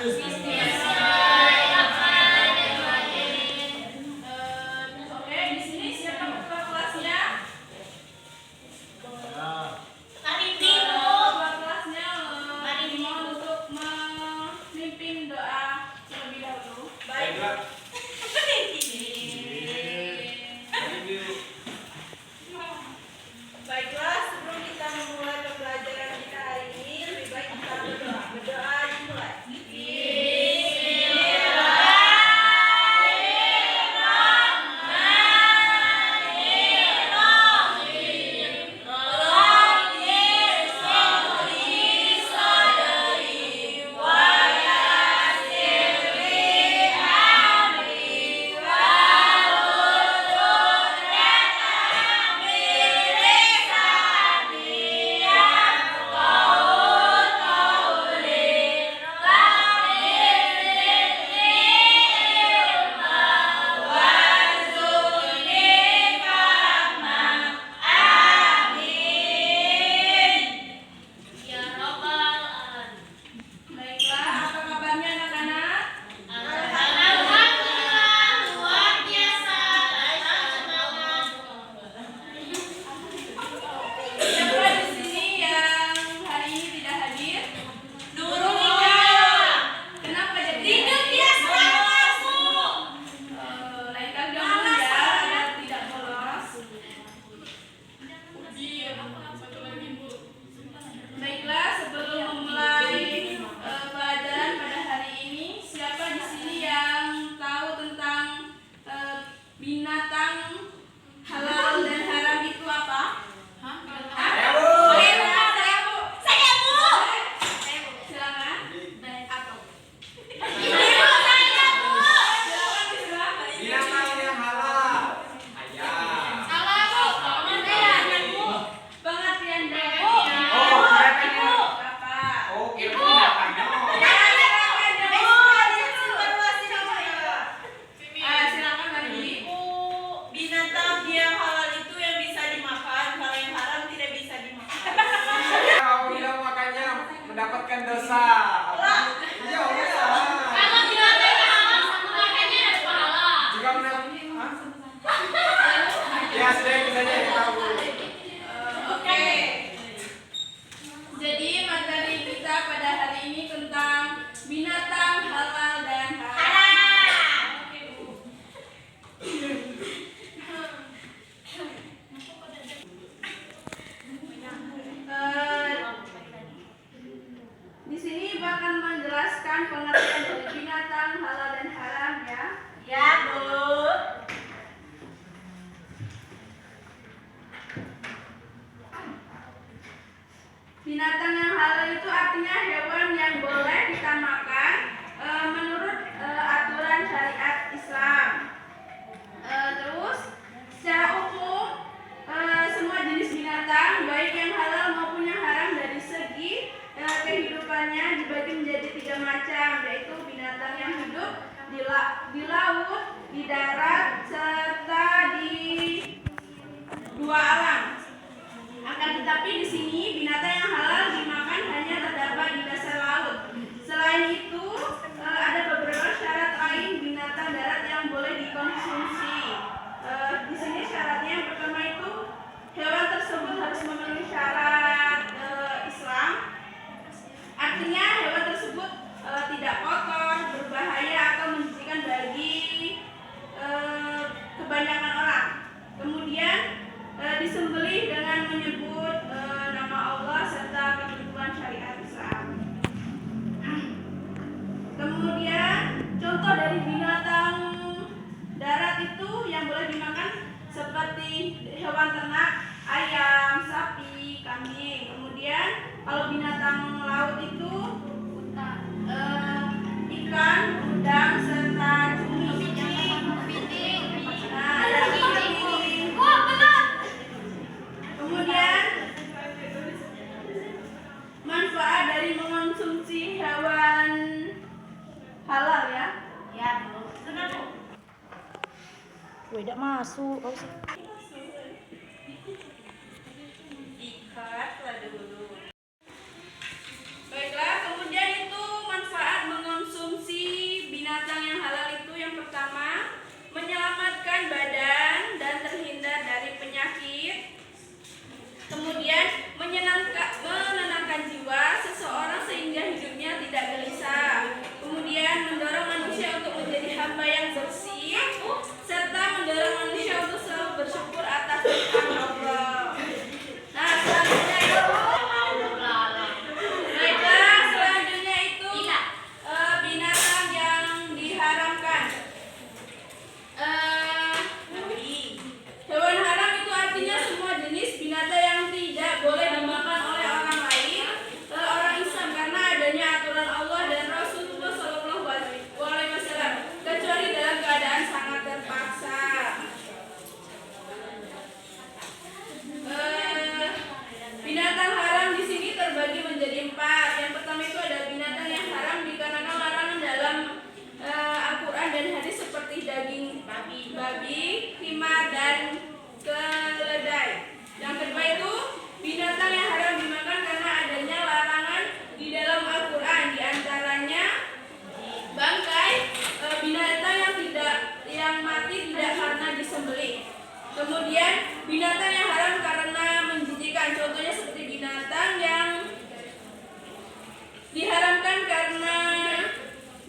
Oke, di sini siapa ketua kelasnya? Ketua kelasnya dimohon untuk memimpin doa terlebih dahulu. Baik. Baiklah, sebelum kita memulai pembelajaran kita hari ini, lebih baik kita berdoa. Berdoa dimulai. Baiklah, apa kabarnya anak-anak? Siapa di sini yang hari ini tidak hadir? Kenapa jadi? Lain kali dong ya, agar tidak bolos. Baiklah, sebelum memulai pelajaran pada hari ini, siapa di sini yang tahu tentang binatang halal dan haram itu apa? Saya, Bu. Silakan. Binatang yang halal. Ayam. Pengertian dari Bapak. Oke, binatangnya. Silakan Mari. Binatang yang halal itu yang bisa dimakan, kalau yang haram tidak bisa dimakan. Kamu bilang makannya mendapatkan dosa. Iya, udah. Juga ya, sudah itu saja ya, tahu. Oke. Jadi materi kita pada hari ini tentang binatang halal dan haram. Oke, Bu. Di sini bahkan menjelaskan pengertian dari binatang halal dan haram ya. Ya, Bu. Binatang yang halal itu artinya hewan yang boleh kita makan menurut aturan syariat Islam. Terus secara umum semua jenis binatang baik yang halal maupun yang haram dari segi kehidupannya dibagi menjadi 3 macam, yaitu binatang yang hidup di laut, di darat, serta di 2 alam. Akan tetapi di sini binatang yang halal dimakan hanya terdapat di dasar laut. Selain itu ada beberapa syarat lain binatang darat yang boleh dikonsumsi. Di sini syaratnya yang pertama itu hewan tersebut harus memenuhi syarat Islam. Artinya hewan tersebut tidak kotor, berbahaya atau menjijikan bagi kebanyakan orang. Kemudian disembelih dengan menyebut nama Allah serta ketentuan syariat Islam. Kemudian contoh dari binatang darat itu yang boleh dimakan seperti hewan ternak, ayam, sapi, kambing. Kemudian kalau binatang laut itu ikan, udang, serta cumi. Kemudian manfaat dari mengonsumsi hewan halal ya. Ya, Bu. Benar, Bu. Tidak masuk. Baiklah, kemudian itu manfaat mengonsumsi Kemudian binatang yang haram karena menjijikkan, contohnya seperti binatang yang diharamkan karena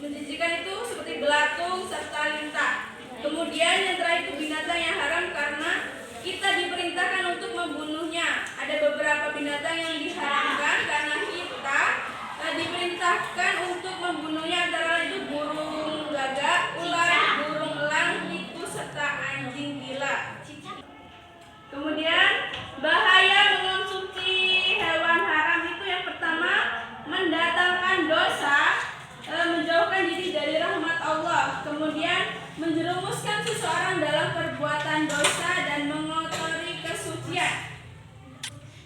menjijikkan itu seperti belatung serta lintah. Kemudian yang terakhir itu binatang yang haram karena kita diperintahkan untuk membunuhnya. Ada beberapa binatang yang diharamkan karena kita diperintahkan untuk membunuhnya, antara lain itu burung gagak, ular, burung elang, tikus serta anjing gila. Kemudian bahaya mengonsumsi hewan haram itu yang pertama mendatangkan dosa, menjauhkan diri dari rahmat Allah, kemudian menjerumuskan seseorang dalam perbuatan dosa dan mengotori kesucian,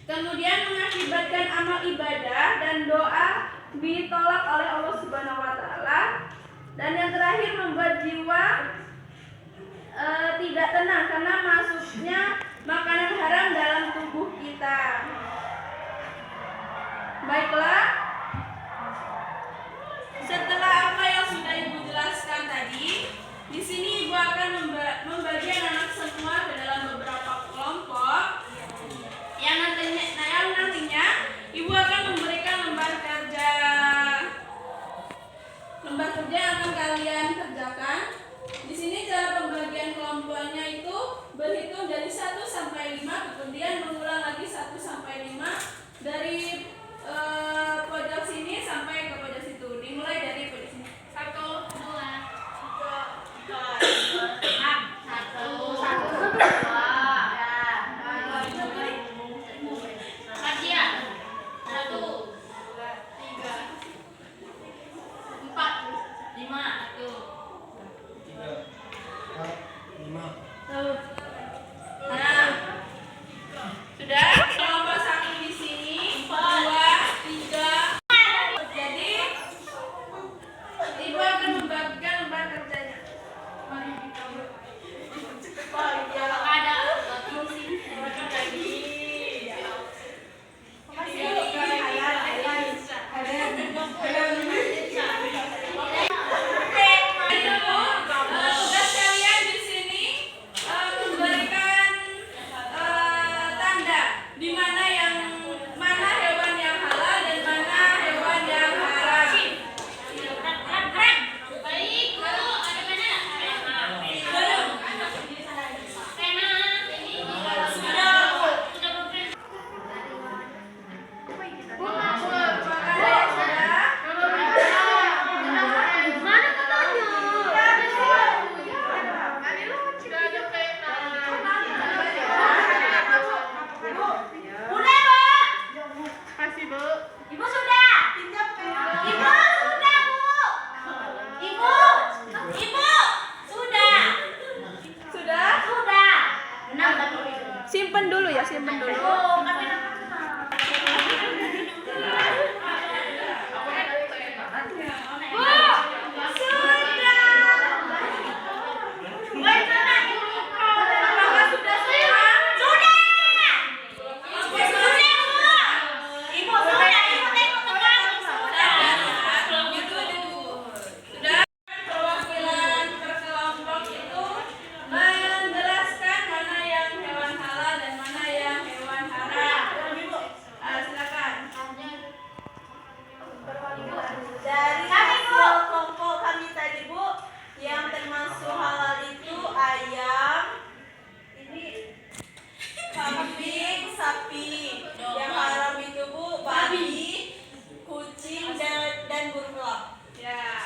kemudian mengakibatkan amal ibadah dan doa ditolak oleh Allah Subhanahu wa taala, dan yang terakhir membuat jiwa tidak tenang karena masuknya makanan haram dalam tubuh kita. Baiklah, setelah apa yang sudah Ibu jelaskan tadi, di sini Ibu akan membagi anak semua ke dalam beberapa kelompok yang nantinya Ibu akan memberikan lembar kerja yang akan kalian kerjakan. Di sini cara pembagian kelompoknya itu berhitung dari 1 sampai 5, kemudian mengulang lagi 1 sampai 5 dari pojok sini sampai ke pojok situ. Dimulai dari pojok sini. 1, 2, 'Ya.